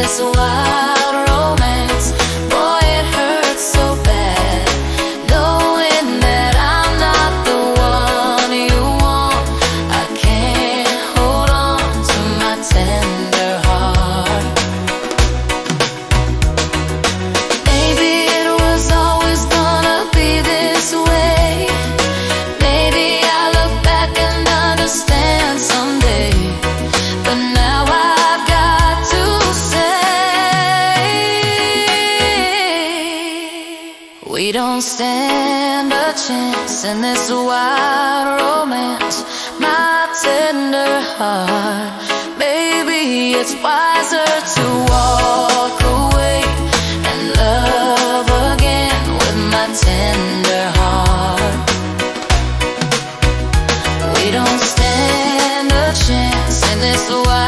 this wild romance. Boy, it hurts so bad, knowing that I'm not the one you want. I can't hold on to my tender heart. Maybe it was always gonna be this way. Maybe I look back and understand someday, but now I've got to say, we don't stand a chance in this wild romance. My tender heart, maybe it's wiser to walk away and love again with my tender heart. We don't stand a chance in this wild